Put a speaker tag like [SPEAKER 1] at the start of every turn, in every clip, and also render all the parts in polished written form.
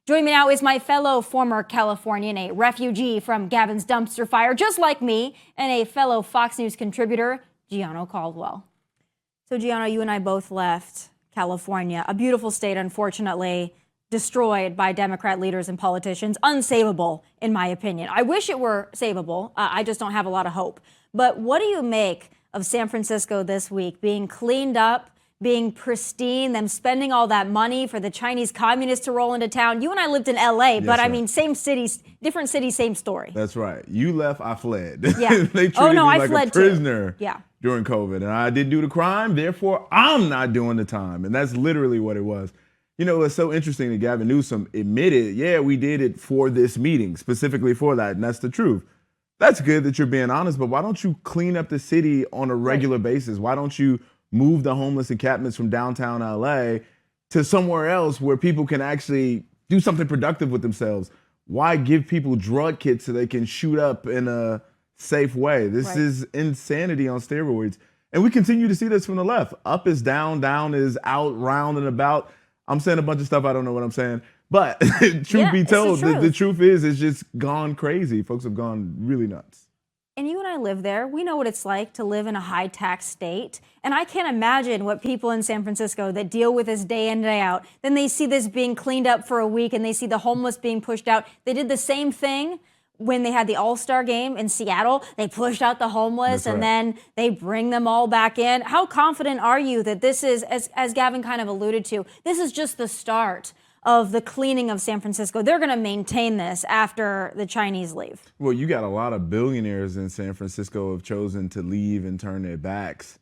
[SPEAKER 1] Joining me now is my fellow former Californian, a refugee from Gavin's dumpster fire, just like me, and a fellow Fox News contributor, Gianno Caldwell. So Gianno, you and I both left California, a beautiful state, unfortunately, destroyed by Democrat leaders and politicians, unsavable, in my opinion. I wish it were savable. I just don't have a lot of hope. But what do you make of San Francisco this week being cleaned up, being pristine, them spending all that money for the Chinese communists to roll into town? You and I lived in LA, but I mean, same cities, different cities, same story.
[SPEAKER 2] That's right. You left, I fled.
[SPEAKER 1] Yeah.
[SPEAKER 2] They treated me like a prisoner
[SPEAKER 1] too. Yeah.
[SPEAKER 2] During COVID. And I didn't do the crime, therefore I'm not doing the time. And that's literally what it was. You know, it's so interesting that Gavin Newsom admitted, yeah, we did it for this meeting, specifically for that. And that's the truth. That's good that you're being honest, but why don't you clean up the city on a regular basis? Why don't you move the homeless encampments from downtown LA to somewhere else where people can actually do something productive with themselves? Why give people drug kits so they can shoot up in a safe way? This is insanity on steroids. And we continue to see this from the left. Up is down, down is out, round and about. I'm saying a bunch of stuff I don't know what I'm saying. But truth be told, the truth is it's just gone crazy. Folks have gone really nuts.
[SPEAKER 1] And you and I live there. We know what it's like to live in a high tax state. And I can't imagine what people in San Francisco that deal with this day in, day out, then they see this being cleaned up for a week and they see the homeless being pushed out. They did the same thing when they had the All-Star game in Seattle. They pushed out the homeless then they bring them all back in. How confident are you that this is, as Gavin kind of alluded to, this is just the start of the cleaning of San Francisco? They're going to maintain this after the Chinese leave.
[SPEAKER 2] Well, you got a lot of billionaires in San Francisco have chosen to leave and turn their backs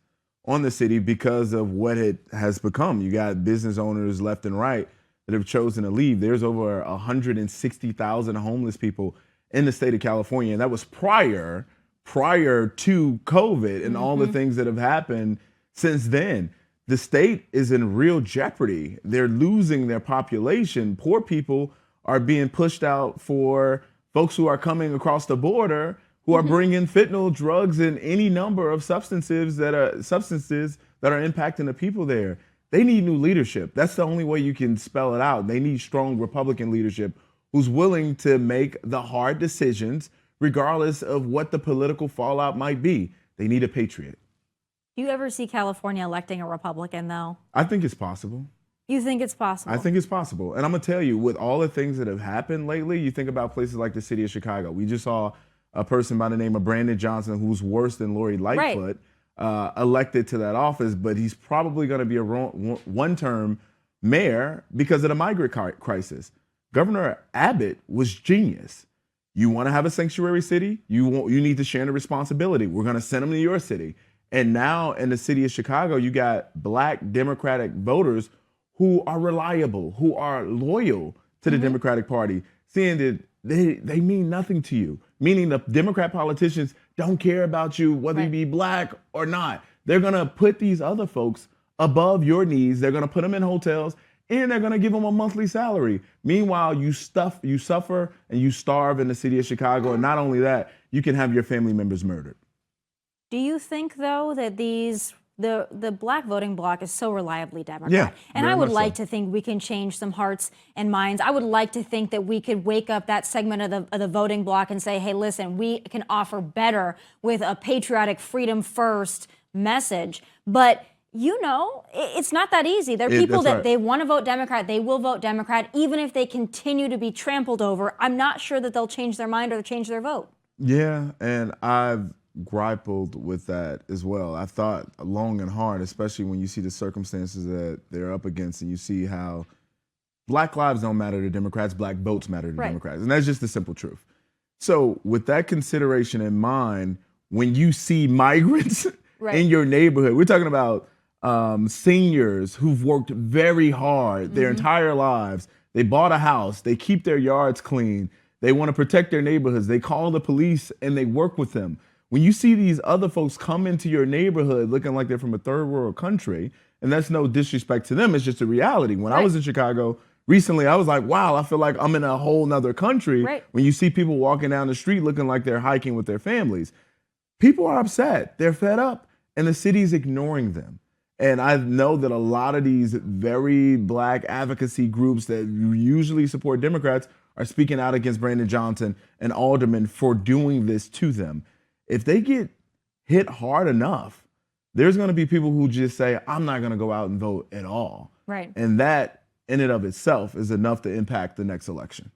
[SPEAKER 2] on the city because of what it has become. You got business owners left and right that have chosen to leave. There's over 160,000 homeless people in the state of California, and that was prior to COVID and all the things that have happened since then. The state is in real jeopardy. They're losing their population. Poor people are being pushed out for folks who are coming across the border, who are bringing fentanyl, drugs, and any number of substances that are impacting the people there. They need new leadership. That's the only way you can spell it out. They need strong Republican leadership who's willing to make the hard decisions regardless of what the political fallout might be. They need a patriot.
[SPEAKER 1] Do you ever see California electing a Republican, though?
[SPEAKER 2] I think it's possible.
[SPEAKER 1] You think it's possible?
[SPEAKER 2] I think it's possible. And I'm going to tell you, with all the things that have happened lately, you think about places like the city of Chicago. We just saw a person by the name of Brandon Johnson, who's worse than Lori Lightfoot, elected to that office, but he's probably going to be a one-term mayor because of the migrant crisis. Governor Abbott was genius. You want to have a sanctuary city? You need to share the responsibility. We're going to send them to your city. And now in the city of Chicago, you got Black Democratic voters who are reliable, who are loyal to the Democratic Party, seeing that they mean nothing to you, meaning the Democrat politicians don't care about you, whether you be Black or not. They're going to put these other folks above your needs. They're going to put them in hotels, and they're going to give them a monthly salary. Meanwhile, you suffer and you starve in the city of Chicago. And not only that, you can have your family members murdered.
[SPEAKER 1] Do you think, though, that the Black voting bloc is so reliably Democrat?
[SPEAKER 2] Yeah,
[SPEAKER 1] and I would like to think we can change some hearts and minds. I would like to think that we could wake up that segment of the voting bloc and say, hey, listen, we can offer better with a patriotic freedom first message. But you know, it's not that easy. There are people that they want to vote Democrat. They will vote Democrat, even if they continue to be trampled over. I'm not sure that they'll change their mind or change their vote.
[SPEAKER 2] Yeah, and I've grappled with that as well. I thought long and hard, especially when you see the circumstances that they're up against and you see how Black lives don't matter to Democrats, Black votes matter to Democrats. And that's just the simple truth. So with that consideration in mind, when you see migrants in your neighborhood, we're talking about seniors who've worked very hard their entire lives. They bought a house. They keep their yards clean. They want to protect their neighborhoods. They call the police and they work with them. When you see these other folks come into your neighborhood looking like they're from a third world country, and that's no disrespect to them, it's just a reality. When I was in Chicago recently, I was like, wow, I feel like I'm in a whole nother country. When you see people walking down the street looking like they're hiking with their families, people are upset. They're fed up, and the city's ignoring them. And I know that a lot of these very black advocacy groups that usually support Democrats are speaking out against Brandon Johnson and aldermen for doing this to them. If they get hit hard enough, there's going to be people who just say, I'm not going to go out and vote at all.
[SPEAKER 1] Right.
[SPEAKER 2] And that in and of itself is enough to impact the next election.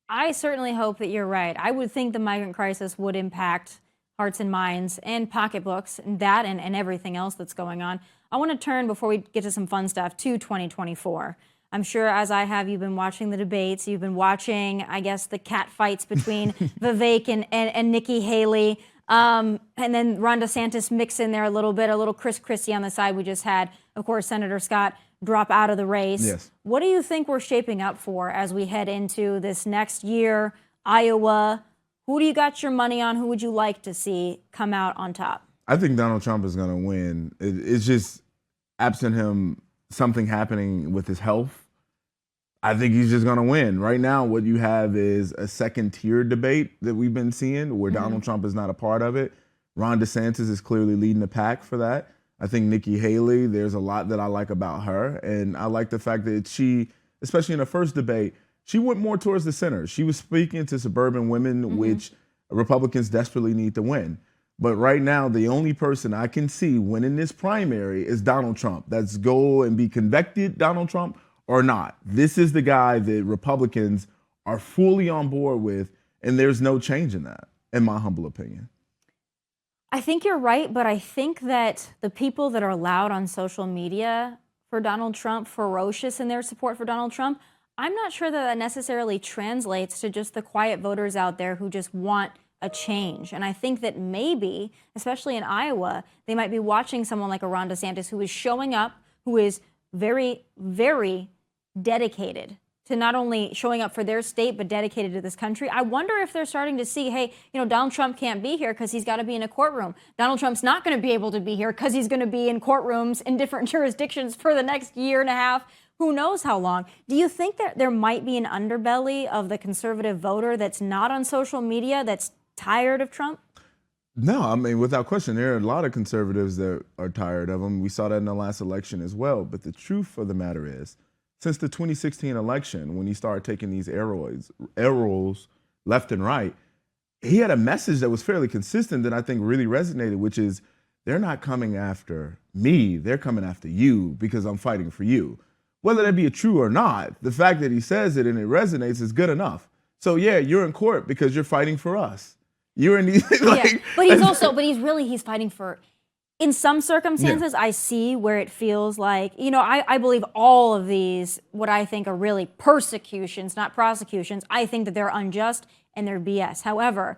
[SPEAKER 1] I certainly hope that you're right. I would think the migrant crisis would impact hearts and minds and pocketbooks and that and everything else that's going on. I want to turn, before we get to some fun stuff, to 2024. I'm sure, as I have, you've been watching the debates. You've been watching, I guess, the cat fights between Vivek and Nikki Haley. And then Ron DeSantis mix in there a little Chris Christie on the side. We just had, of course, Senator Scott drop out of the race.
[SPEAKER 2] Yes.
[SPEAKER 1] What do you think we're shaping up for as we head into this next year, Iowa? Who do you got your money on? Who would you like to see come out on top?
[SPEAKER 2] I think Donald Trump is going to win. It's just, absent him, something happening with his health, I think he's just going to win. Right now, what you have is a second-tier debate that we've been seeing where Donald Trump is not a part of it. Ron DeSantis is clearly leading the pack for that. I think Nikki Haley, there's a lot that I like about her. And I like the fact that she, especially in the first debate, she went more towards the center. She was speaking to suburban women, which Republicans desperately need to win. But right now, the only person I can see winning this primary is Donald Trump. That's go and be convicted Donald Trump or not. This is the guy that Republicans are fully on board with, and there's no change in that, in my humble opinion.
[SPEAKER 1] I think you're right, but I think that the people that are loud on social media for Donald Trump, ferocious in their support for Donald Trump, I'm not sure that that necessarily translates to just the quiet voters out there who just want a change. And I think that maybe, especially in Iowa, they might be watching someone like a Ron DeSantis who is showing up, who is very, very dedicated to not only showing up for their state, but dedicated to this country. I wonder if they're starting to see, hey, Donald Trump can't be here because he's got to be in a courtroom. Donald Trump's not going to be able to be here because he's going to be in courtrooms in different jurisdictions for the next year and a half. Who knows how long? Do you think that there might be an underbelly of the conservative voter that's not on social media, that's tired of Trump?
[SPEAKER 2] No, I mean, without question, there are a lot of conservatives that are tired of him. We saw that in the last election as well. But the truth of the matter is, since the 2016 election, when he started taking these arrows left and right, he had a message that was fairly consistent that I think really resonated, which is, they're not coming after me, they're coming after you because I'm fighting for you. Whether that be true or not, the fact that he says it and it resonates is good enough. So yeah, you're in court because you're fighting for us. You're in these,
[SPEAKER 1] yeah, but he's fighting for, in some circumstances, I see where it feels like, I believe all of these, what I think are really persecutions, not prosecutions. I think that they're unjust and they're BS. However,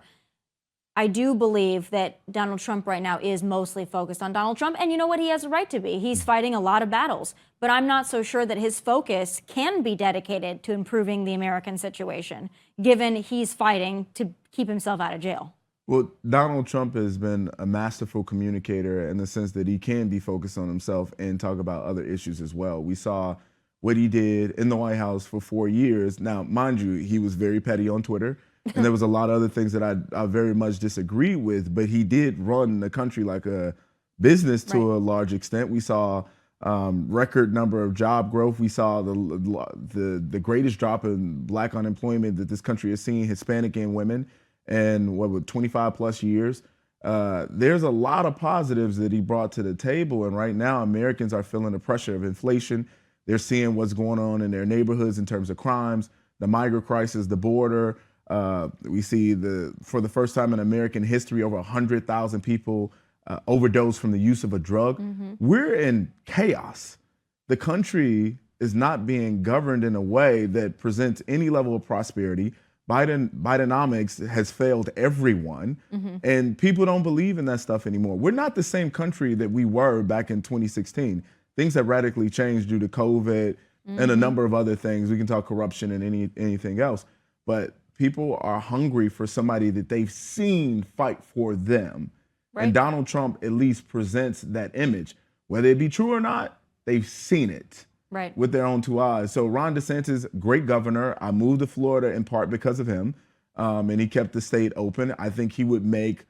[SPEAKER 1] I do believe that Donald Trump right now is mostly focused on Donald Trump. And you know what? He has a right to be. He's fighting a lot of battles. But I'm not so sure that his focus can be dedicated to improving the American situation, given he's fighting to keep himself out of jail.
[SPEAKER 2] Well, Donald Trump has been a masterful communicator in the sense that he can be focused on himself and talk about other issues as well. We saw what he did in the White House for 4 years. Now, mind you, he was very petty on Twitter. And there was a lot of other things that I very much disagree with, but he did run the country like a business to a large extent. We saw record number of job growth. We saw the greatest drop in black unemployment that this country has seen, Hispanic and women, in 25 plus years. There's a lot of positives that he brought to the table, and right now Americans are feeling the pressure of inflation. They're seeing what's going on in their neighborhoods in terms of crimes, the migrant crisis, the border. We see for the first time in American history, over 100,000 people overdose from the use of a drug. We're in chaos. The country is not being governed in a way that presents any level of prosperity. Bidenomics has failed everyone, and people don't believe in that stuff anymore. We're not the same country that we were back in 2016. Things have radically changed due to COVID and a number of other things. We can talk corruption and anything else, but people are hungry for somebody that they've seen fight for them. Right. And Donald Trump at least presents that image. Whether it be true or not, they've seen it with their own two eyes. So Ron DeSantis, great governor. I moved to Florida in part because of him, and he kept the state open. I think he would make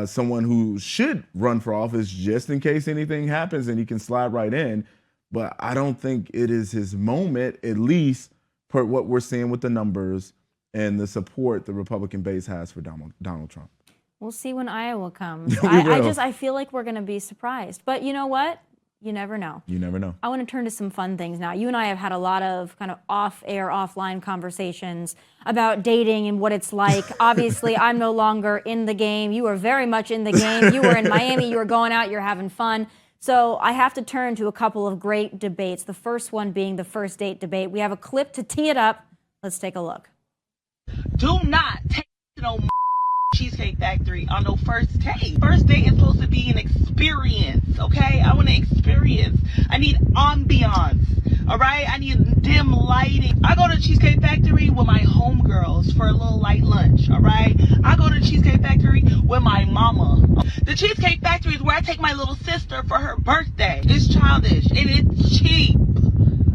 [SPEAKER 2] someone who should run for office just in case anything happens and he can slide right in. But I don't think it is his moment, at least per what we're seeing with the numbers and the support the Republican base has for Donald Trump.
[SPEAKER 1] We'll see when Iowa comes. I feel like we're going to be surprised. But you know what? You never know.
[SPEAKER 2] You never know.
[SPEAKER 1] I want to turn to some fun things now. You and I have had a lot of kind of off-air, offline conversations about dating and what it's like. Obviously, I'm no longer in the game. You are very much in the game. You were in Miami. You were going out. You're having fun. So I have to turn to a couple of great debates. The first one being the first date debate. We have a clip to tee it up. Let's take a look.
[SPEAKER 3] Do not take no Cheesecake Factory on no first date. First date is supposed to be an experience, okay? I want to experience. I need ambiance, all right? I need dim lighting. I go to Cheesecake Factory with my homegirls for a little light lunch, all right? I go to Cheesecake Factory with my mama. The Cheesecake Factory is where I take my little sister for her birthday. It's childish and it's cheap,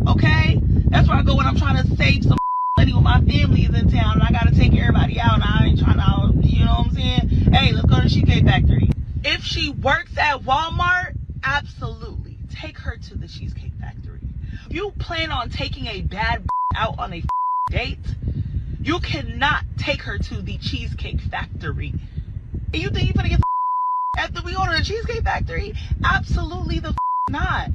[SPEAKER 3] okay? That's where I go when I'm trying to save some money when my family is in town and I gotta take everybody out and I ain't trying to, you know what I'm saying? Hey, let's go to Cheesecake Factory. If she works at Walmart, absolutely. Take her to the Cheesecake Factory. If you plan on taking a bad out on a date, you cannot take her to the Cheesecake Factory. And you think you're gonna get after we go to the Cheesecake Factory? Absolutely the not.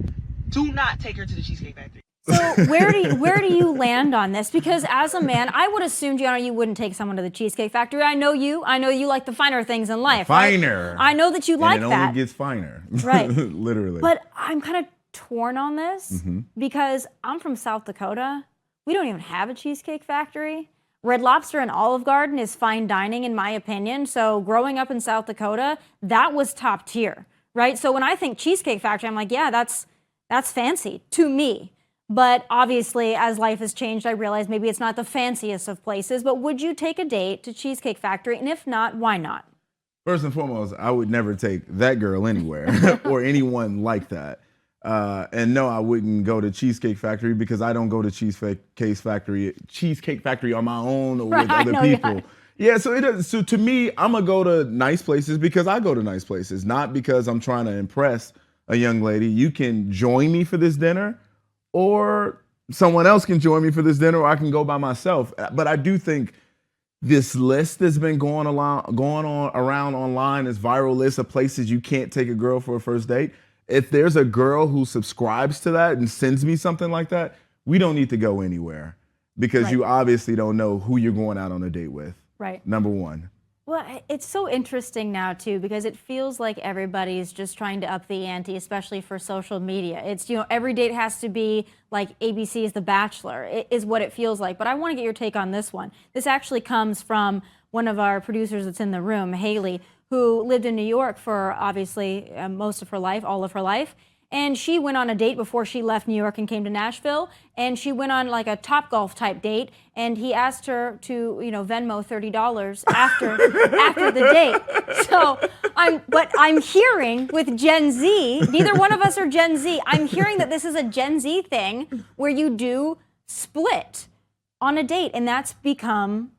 [SPEAKER 3] Do not take her to the Cheesecake Factory.
[SPEAKER 1] So where do you land on this? Because as a man, I would assume, Gianna, you wouldn't take someone to the Cheesecake Factory. I know you like the finer things in life.
[SPEAKER 2] Finer.
[SPEAKER 1] Right? I know that you like
[SPEAKER 2] that.
[SPEAKER 1] that.
[SPEAKER 2] It only gets finer.
[SPEAKER 1] Right.
[SPEAKER 2] Literally.
[SPEAKER 1] But I'm kind of torn on this because I'm from South Dakota. We don't even have a Cheesecake Factory. Red Lobster and Olive Garden is fine dining, in my opinion. So growing up in South Dakota, that was top tier, right? So when I think Cheesecake Factory, I'm like, yeah, that's fancy to me. But obviously, as life has changed, I realize maybe it's not the fanciest of places. But would you take a date to Cheesecake Factory? And if not, why not?
[SPEAKER 2] First and foremost, I would never take that girl anywhere or anyone like that. And no, I wouldn't go to Cheesecake Factory because I don't go to Cheesecake Factory on my own or with other people. Yeah, so it is. So to me, I'm gonna go to nice places because I go to nice places, not because I'm trying to impress a young lady. You can join me for this dinner, or someone else can join me for this dinner, or I can go by myself. But I do think this list that's been going on around online, this viral list of places you can't take a girl for a first date. If there's a girl who subscribes to that and sends me something like that, we don't need to go anywhere because you obviously don't know who you're going out on a date with.
[SPEAKER 1] Right.
[SPEAKER 2] Number one.
[SPEAKER 1] Well, it's so interesting now, too, because it feels like everybody's just trying to up the ante, especially for social media. It's, every date has to be like ABC's The Bachelor, is what it feels like. But I want to get your take on this one. This actually comes from one of our producers that's in the room, Haley, who lived in New York for obviously most of her life, all of her life. And she went on a date before she left New York and came to Nashville. And she went on like a Topgolf type date. And he asked her to, Venmo $30 after the date. So I'm hearing with Gen Z, neither one of us are Gen Z. I'm hearing that this is a Gen Z thing where you do split on a date. And that's become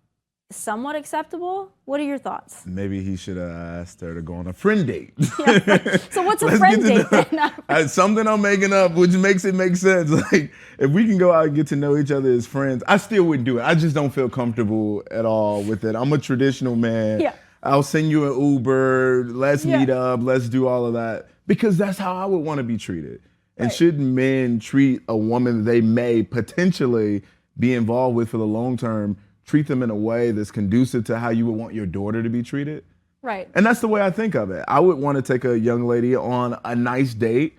[SPEAKER 1] somewhat acceptable. What are your thoughts?
[SPEAKER 2] Maybe he should have asked her to go on a friend date.
[SPEAKER 1] Yeah. So what's a friend date then?
[SPEAKER 2] Something I'm making up, which makes it make sense. Like, if we can go out and get to know each other as friends, I still wouldn't do it. I just don't feel comfortable at all with it. I'm a traditional man. Yeah. I'll send you an Uber. Let's meet up. Let's do all of that. Because that's how I would want to be treated. And should men treat a woman they may potentially be involved with for the long term, treat them in a way that's conducive to how you would want your daughter to be treated?
[SPEAKER 1] Right.
[SPEAKER 2] And that's the way I think of it. I would want to take a young lady on a nice date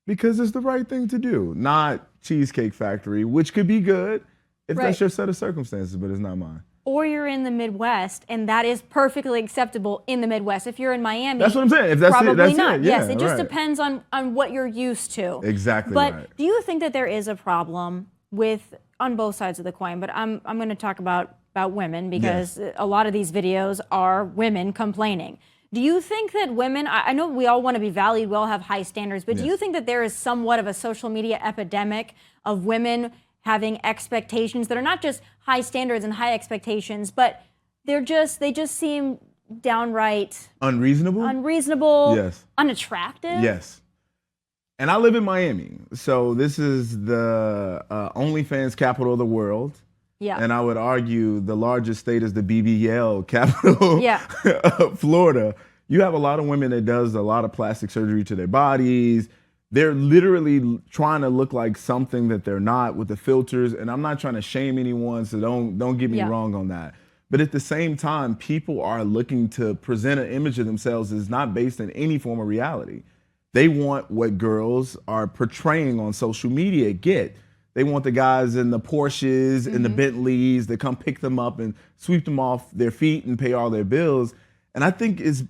[SPEAKER 2] because it's the right thing to do, not Cheesecake Factory, which could be good if that's your set of circumstances, but it's not mine.
[SPEAKER 1] Or you're in the Midwest, and that is perfectly acceptable in the Midwest. If you're in Miami,
[SPEAKER 2] that's what I'm saying. If that's
[SPEAKER 1] probably
[SPEAKER 2] it, that's
[SPEAKER 1] not.
[SPEAKER 2] It. Yeah,
[SPEAKER 1] yes, it just depends on what you're used to.
[SPEAKER 2] Exactly.
[SPEAKER 1] But do you think that there is a problem with, on both sides of the coin, but I'm going to talk about women because a lot of these videos are women complaining. Do you think that women, I know we all want to be valued, we all have high standards, but do you think that there is somewhat of a social media epidemic of women having expectations that are not just high standards and high expectations, but they just seem downright
[SPEAKER 2] unreasonable. Yes.
[SPEAKER 1] Unattractive.
[SPEAKER 2] Yes. And I live in Miami, so this is the OnlyFans capital of the world.
[SPEAKER 1] Yeah.
[SPEAKER 2] And I would argue the largest state is the BBL capital
[SPEAKER 1] of
[SPEAKER 2] Florida. You have a lot of women that does a lot of plastic surgery to their bodies. They're literally trying to look like something that they're not with the filters. And I'm not trying to shame anyone, so don't get me wrong on that. But at the same time, people are looking to present an image of themselves that's not based in any form of reality. They want what girls are portraying on social media get. They want the guys in the Porsches and the Bentleys that come pick them up and sweep them off their feet and pay all their bills. And I think it's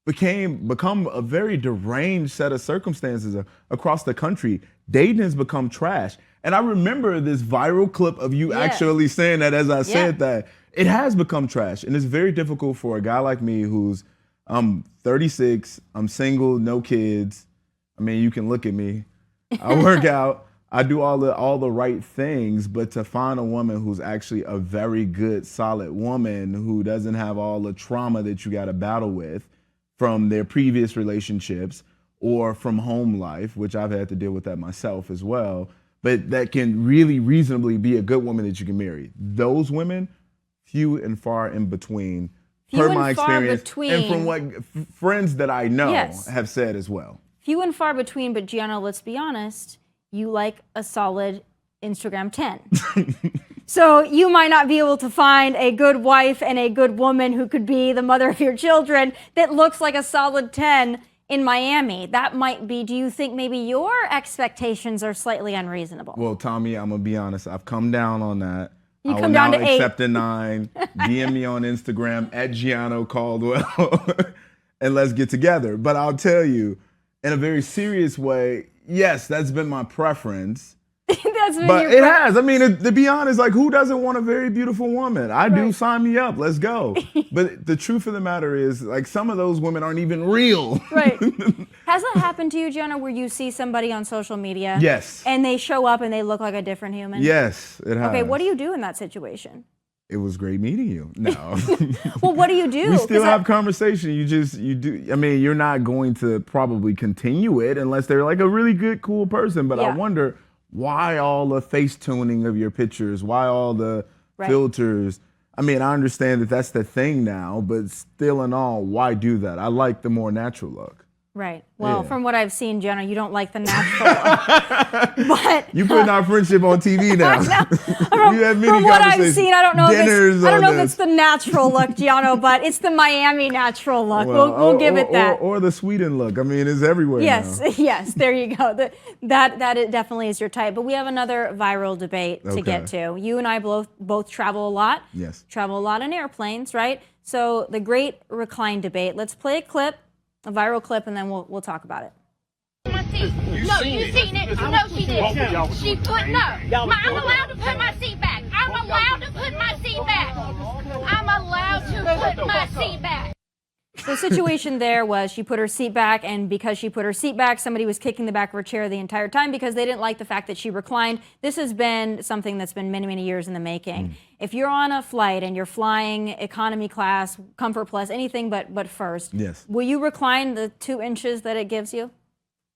[SPEAKER 2] become a very deranged set of circumstances across the country. Dating has become trash. And I remember this viral clip of you actually saying that as I said that. It has become trash. And it's very difficult for a guy like me who's I'm 36, I'm single, no kids. I mean, you can look at me. I work out. I do all the right things, but to find a woman who's actually a very good, solid woman who doesn't have all the trauma that you got to battle with from their previous relationships or from home life, which I've had to deal with that myself as well, but that can really reasonably be a good woman that you can marry. Those women, few and far in between. Per my experience, and from what friends that I know have said as well.
[SPEAKER 1] Few and far between, but Gianna, let's be honest, you like a solid Instagram 10. So you might not be able to find a good wife and a good woman who could be the mother of your children that looks like a solid 10 in Miami. That might be, do you think maybe your expectations are slightly unreasonable?
[SPEAKER 2] Well, Tommy, I'm going to be honest. I've come down on that.
[SPEAKER 1] You come down to 8.
[SPEAKER 2] Accept a 9. DM me on Instagram at Gianno Caldwell, and let's get together. But I'll tell you, in a very serious way, yes, that's been my preference. But it has. I mean, to be honest, like, who doesn't want a very beautiful woman? I do. Sign me up. Let's go. But the truth of the matter is, like, some of those women aren't even real.
[SPEAKER 1] Right. Has that happened to you, Gianna, where you see somebody on social media?
[SPEAKER 2] Yes.
[SPEAKER 1] And they show up and they look like a different human?
[SPEAKER 2] Yes, it has.
[SPEAKER 1] Okay, what do you do in that situation?
[SPEAKER 2] It was great meeting you. No.
[SPEAKER 1] Well, what do you do?
[SPEAKER 2] We still have conversation. You do. I mean, you're not going to probably continue it unless they're like a really good, cool person. But I wonder, why all the face tuning of your pictures? Why all the filters? I mean, I understand that that's the thing now, but still in all, why do that? I like the more natural look.
[SPEAKER 1] Right. Well, from what I've seen, Gianna, you don't like the natural look. But
[SPEAKER 2] you putting our friendship on TV now.
[SPEAKER 1] From what I've seen, I don't know if it's the natural look, Gianna, but it's the Miami natural look.
[SPEAKER 2] Well,
[SPEAKER 1] we'll give it that.
[SPEAKER 2] Or the Sweden look. I mean, it's everywhere now.
[SPEAKER 1] Yes. There you go. That it definitely is your type. But we have another viral debate to get to. You and I both travel a lot.
[SPEAKER 2] Yes.
[SPEAKER 1] Travel a lot in airplanes, right? So the great Recline Debate. Let's play a clip. A viral clip, and then we'll talk about it.
[SPEAKER 4] My seat. No, you seen it. No, she didn't. She put no. I'm allowed to put my seat back. I'm allowed to put my seat back. I'm allowed to put my seat back.
[SPEAKER 1] The situation there was she put her seat back, and because she put her seat back, somebody was kicking the back of her chair the entire time because they didn't like the fact that she reclined. This has been something that's been many, many years in the making. If you're on a flight and you're flying economy class, comfort plus, anything but first, will you recline the 2 inches that it gives you?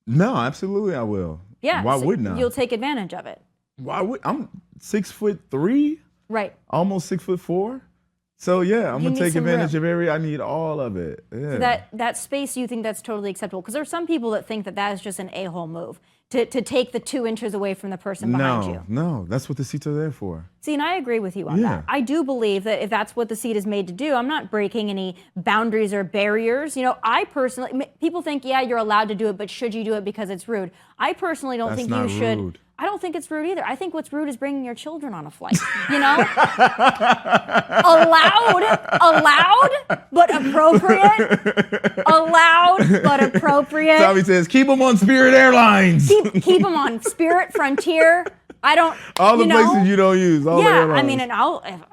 [SPEAKER 2] No, absolutely I will.
[SPEAKER 1] Yeah.
[SPEAKER 2] Why wouldn't I?
[SPEAKER 1] You'll take advantage of it.
[SPEAKER 2] Why would I'm 6'3"?
[SPEAKER 1] Right.
[SPEAKER 2] Almost 6'4". So yeah, I'm gonna take advantage
[SPEAKER 1] room.
[SPEAKER 2] of I need all of it. Yeah.
[SPEAKER 1] So that space, you think that's totally acceptable? Because there are some people that think that is just an a-hole move to take the 2 inches away from the person behind you.
[SPEAKER 2] No, that's what the seats are there for.
[SPEAKER 1] See, and I agree with you on that. I do believe that if that's what the seat is made to do, I'm not breaking any boundaries or barriers. You know, I personally, people think, you're allowed to do it, but should you do it because it's rude? I personally don't think you should.
[SPEAKER 2] Rude.
[SPEAKER 1] I don't think it's rude either. I think what's rude is bringing your children on a flight, you know? allowed, but appropriate. Allowed, but appropriate.
[SPEAKER 2] Tommy says, keep them on Spirit Airlines.
[SPEAKER 1] Keep them on Spirit, Frontier. I don't.
[SPEAKER 2] All the places you don't use. All the airlines.
[SPEAKER 1] I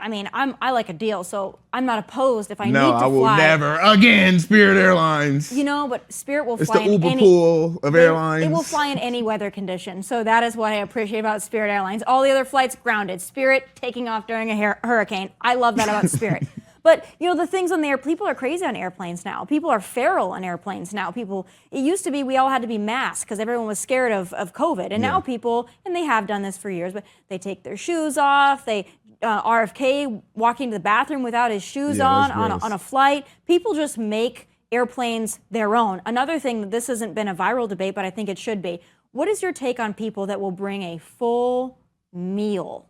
[SPEAKER 1] mean, and I like a deal, so I'm not opposed if I need to fly.
[SPEAKER 2] No, I will never again Spirit Airlines.
[SPEAKER 1] You know, but Spirit will
[SPEAKER 2] it's
[SPEAKER 1] fly
[SPEAKER 2] the Uber pool of airlines.
[SPEAKER 1] It will fly in any weather condition, so that is what I appreciate about Spirit Airlines. All the other flights grounded. Spirit taking off during a hurricane. I love that about Spirit. But, you know, the things on the air, people are crazy on airplanes now. People are feral on airplanes now. It used to be we all had to be masked because everyone was scared of COVID. And now people, and they have done this for years, but they take their shoes off. RFK walking to the bathroom without his shoes on a flight. People just make airplanes their own. Another thing, this hasn't been a viral debate, but I think it should be. What is your take on people that will bring a full meal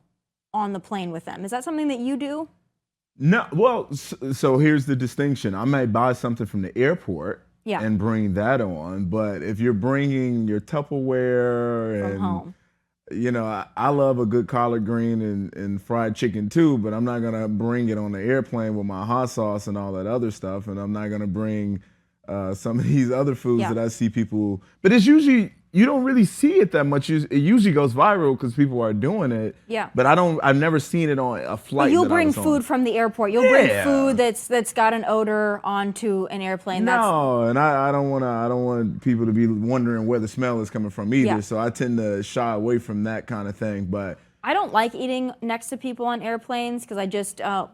[SPEAKER 1] on the plane with them? Is that something that you do?
[SPEAKER 2] No. Well, so here's the distinction. I might buy something from the airport and bring that on, but if you're bringing your Tupperware
[SPEAKER 1] From
[SPEAKER 2] and
[SPEAKER 1] home.
[SPEAKER 2] you know, I love a good collard green and fried chicken too, but I'm not gonna bring it on the airplane with my hot sauce and all that other stuff, and I'm not gonna bring some of these other foods that I see people. But it's usually, you don't really see it that much. It usually goes viral because people are doing it.
[SPEAKER 1] Yeah.
[SPEAKER 2] But I've never seen it on a flight.
[SPEAKER 1] But you'll bring food from the airport. You'll bring food that's got an odor onto an airplane.
[SPEAKER 2] No, and I don't want people to be wondering where the smell is coming from either. So I tend to shy away from that kind of thing. But
[SPEAKER 1] I don't like eating next to people on airplanes because I just don't.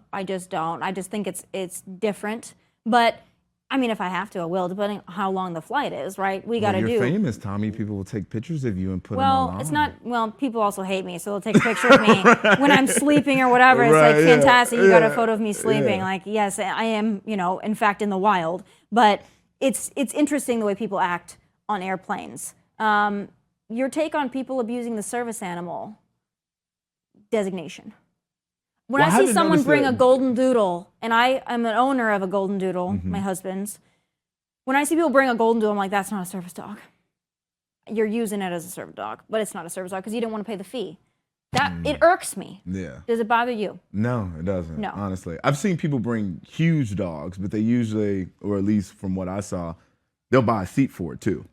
[SPEAKER 1] I just think it's different. But I mean, if I have to, I will, depending on how long the flight is, right?
[SPEAKER 2] You're famous, Tomi. People will take pictures of you and put them online.
[SPEAKER 1] Well, it's not, people also hate me, so they'll take a picture of me when I'm sleeping or whatever. It's like, fantastic, you got a photo of me sleeping. Like, yes, I am, in fact, in the wild. But it's interesting the way people act on airplanes. Your take on people abusing the service animal designation? When I see someone bring a golden doodle, and I am an owner of a golden doodle, my husband's, when I see people bring a golden doodle, I'm like, that's not a service dog. You're using it as a service dog, but it's not a service dog because you didn't want to pay the fee. It irks me.
[SPEAKER 2] Yeah.
[SPEAKER 1] Does it bother you?
[SPEAKER 2] No, it doesn't.
[SPEAKER 1] No.
[SPEAKER 2] Honestly, I've seen people bring huge dogs, but they usually, or at least from what I saw, they'll buy a seat for it too.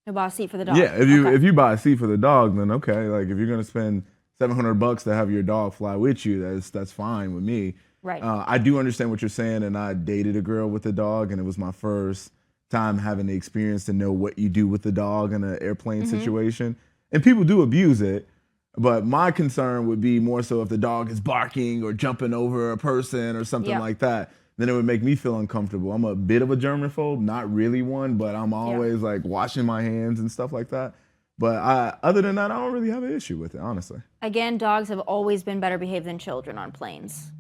[SPEAKER 1] They'll buy a seat for the dog.
[SPEAKER 2] Yeah, if you buy a seat for the dog, then okay. Like if you're gonna spend $700 to have your dog fly with you, that's fine with me.
[SPEAKER 1] Right.
[SPEAKER 2] I do understand what you're saying, and I dated a girl with a dog, and it was my first time having the experience to know what you do with the dog in an airplane situation. And people do abuse it, but my concern would be more so if the dog is barking or jumping over a person or something like that, then it would make me feel uncomfortable. I'm a bit of a germaphobe, not really one, but I'm always like washing my hands and stuff like that. But other than that, I don't really have an issue with it, honestly.
[SPEAKER 1] Again, dogs have always been better behaved than children on planes.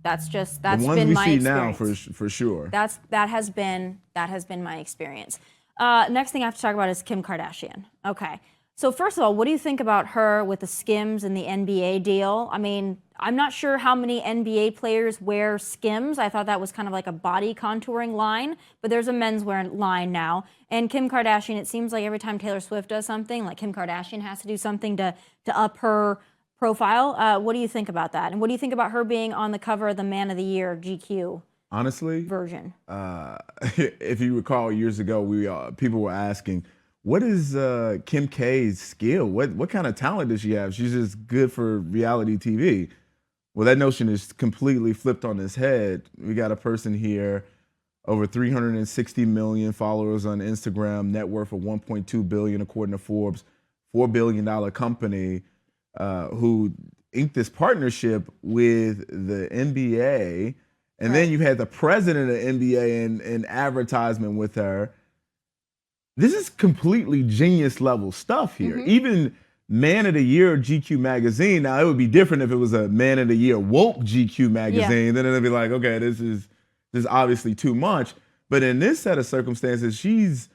[SPEAKER 1] That's been my experience.
[SPEAKER 2] The ones we see now, for sure.
[SPEAKER 1] That has been my experience. Next thing I have to talk about is Kim Kardashian. Okay. So first of all, what do you think about her with the Skims and the NBA deal? I mean, I'm not sure how many NBA players wear Skims. I thought that was kind of like a body contouring line, but there's a menswear line now. And Kim Kardashian, it seems like every time Taylor Swift does something, like Kim Kardashian has to do something to up her profile. What do you think about that? And what do you think about her being on the cover of the Man of the Year GQ?
[SPEAKER 2] Honestly,
[SPEAKER 1] version.
[SPEAKER 2] If you recall years ago, people were asking, what is Kim K's skill? What kind of talent does she have? She's just good for reality TV. Well, that notion is completely flipped on its head. We got a person here, over 360 million followers on Instagram, net worth of 1.2 billion according to Forbes, $4 billion company, who inked this partnership with the NBA. And then you had the president of the NBA in advertisement with her. This is completely genius level stuff here. Even Man of the Year GQ magazine. Now it would be different if it was a Man of the Year woke GQ magazine. Then it'd be like, okay, this is obviously too much. But in this set of circumstances, she's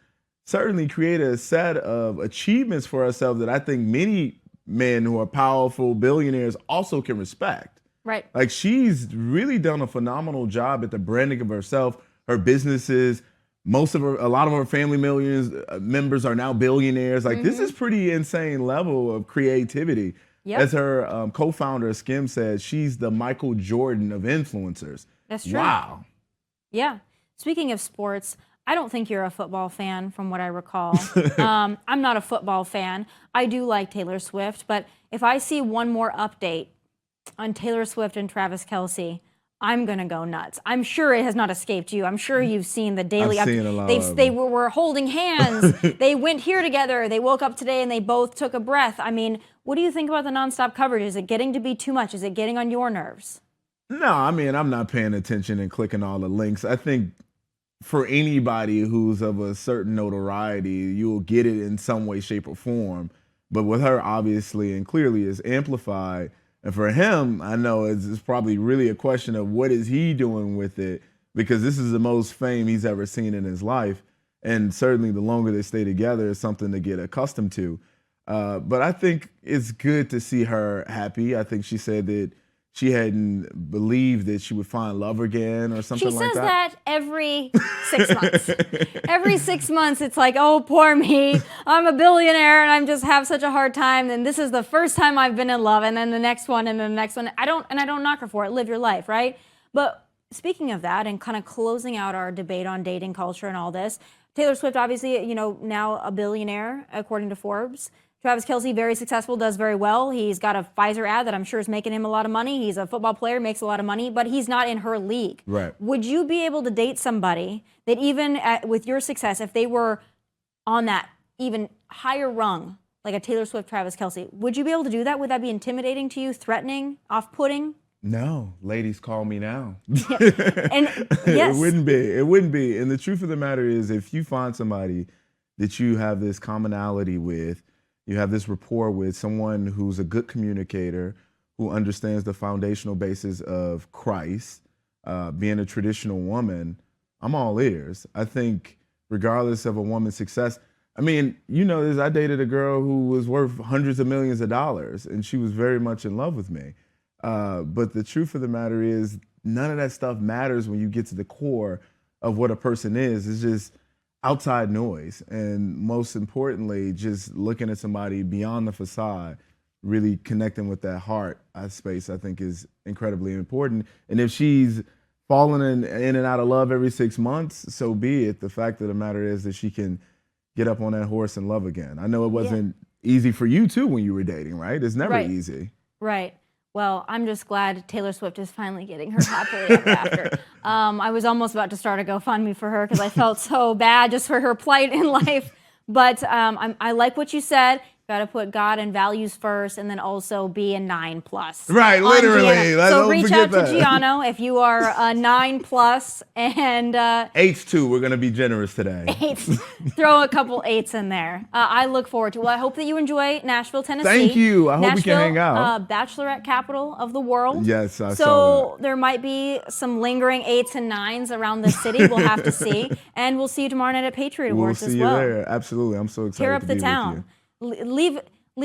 [SPEAKER 2] certainly created a set of achievements for herself that I think many men who are powerful billionaires also can respect.
[SPEAKER 1] Right.
[SPEAKER 2] Like she's really done a phenomenal job at the branding of herself, her businesses. A lot of her family members are now billionaires. Like this is pretty insane level of creativity. Yep. As her co-founder Skim said, she's the Michael Jordan of influencers.
[SPEAKER 1] That's true.
[SPEAKER 2] Wow.
[SPEAKER 1] Yeah. Speaking of sports, I don't think you're a football fan from what I recall. I'm not a football fan. I do like Taylor Swift, but if I see one more update on Taylor Swift and Travis Kelce, I'm going to go nuts. I'm sure it has not escaped you. I'm sure you've seen the daily updates. They were holding hands. They went here together. They woke up today and they both took a breath. I mean, what do you think about the nonstop coverage? Is it getting to be too much? Is it getting on your nerves?
[SPEAKER 2] No, I mean, I'm not paying attention and clicking all the links. I think for anybody who's of a certain notoriety, you'll get it in some way, shape, or form. But with her, obviously and clearly, is amplified. And for him, I know it's probably really a question of what is he doing with it, because this is the most fame he's ever seen in his life. And certainly the longer they stay together is something to get accustomed to. But I think it's good to see her happy. I think she said that she hadn't believed that she would find love again or something like that.
[SPEAKER 1] She says that every 6 months. Every 6 months, it's like, oh, poor me. I'm a billionaire and I just have such a hard time. And this is the first time I've been in love. And then the next one and then the next one. I don't knock her for it. Live your life, right? But speaking of that and kind of closing out our debate on dating culture and all this, Taylor Swift, obviously, now a billionaire, according to Forbes. Travis Kelce, very successful, does very well. He's got a Pfizer ad that I'm sure is making him a lot of money. He's a football player, makes a lot of money, but he's not in her league.
[SPEAKER 2] Right.
[SPEAKER 1] Would you be able to date somebody that even with your success, if they were on that even higher rung, like a Taylor Swift, Travis Kelce, would you be able to do that? Would that be intimidating to you, threatening, off-putting?
[SPEAKER 2] No, ladies, call me now.
[SPEAKER 1] Yeah. And yes.
[SPEAKER 2] It wouldn't be. It wouldn't be. And the truth of the matter is, if you find somebody that you have this commonality with, you have this rapport with, someone who's a good communicator, who understands the foundational basis of Christ, being a traditional woman, I'm all ears. I think regardless of a woman's success, I mean, I dated a girl who was worth hundreds of millions of dollars, and she was very much in love with me. But the truth of the matter is, none of that stuff matters when you get to the core of what a person is. It's just outside noise. And most importantly, just looking at somebody beyond the facade, really connecting with that heart space, I think is incredibly important. And if she's falling in and out of love every 6 months, so be it. The fact of the matter is that she can get up on that horse and love again. I know it wasn't easy for you too when you were dating, right? It's never easy.
[SPEAKER 1] Right. Well, I'm just glad Taylor Swift is finally getting her happily ever after. I was almost about to start a GoFundMe for her because I felt so bad just for her plight in life. But I like what you said. Got to put God and values first, and then also be a 9+.
[SPEAKER 2] Right, literally.
[SPEAKER 1] So reach out to Giano if you are a 9+, and
[SPEAKER 2] 8s too. We're gonna be generous today.
[SPEAKER 1] 8s. Throw a couple 8s in there. I look forward to it. Well, I hope that you enjoy Nashville, Tennessee.
[SPEAKER 2] Thank you. I hope we can hang out.
[SPEAKER 1] Bachelorette capital of the world.
[SPEAKER 2] Yes, I saw
[SPEAKER 1] So
[SPEAKER 2] that.
[SPEAKER 1] there might be some lingering 8s and 9s around the city. We'll have to see, and we'll see you tomorrow night at Patriot Awards as well.
[SPEAKER 2] We'll see you there. Absolutely. I'm so excited.
[SPEAKER 1] Tear up
[SPEAKER 2] to
[SPEAKER 1] the
[SPEAKER 2] be
[SPEAKER 1] town.
[SPEAKER 2] With you.
[SPEAKER 1] Leave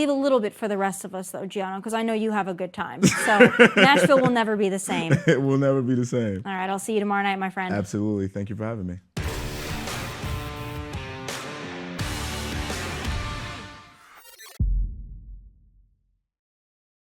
[SPEAKER 1] a little bit for the rest of us, though, Giano, because I know you have a good time. So Nashville will never be the same.
[SPEAKER 2] It will never be the same.
[SPEAKER 1] All right, I'll see you tomorrow night, my friend.
[SPEAKER 2] Absolutely. Thank you for having me.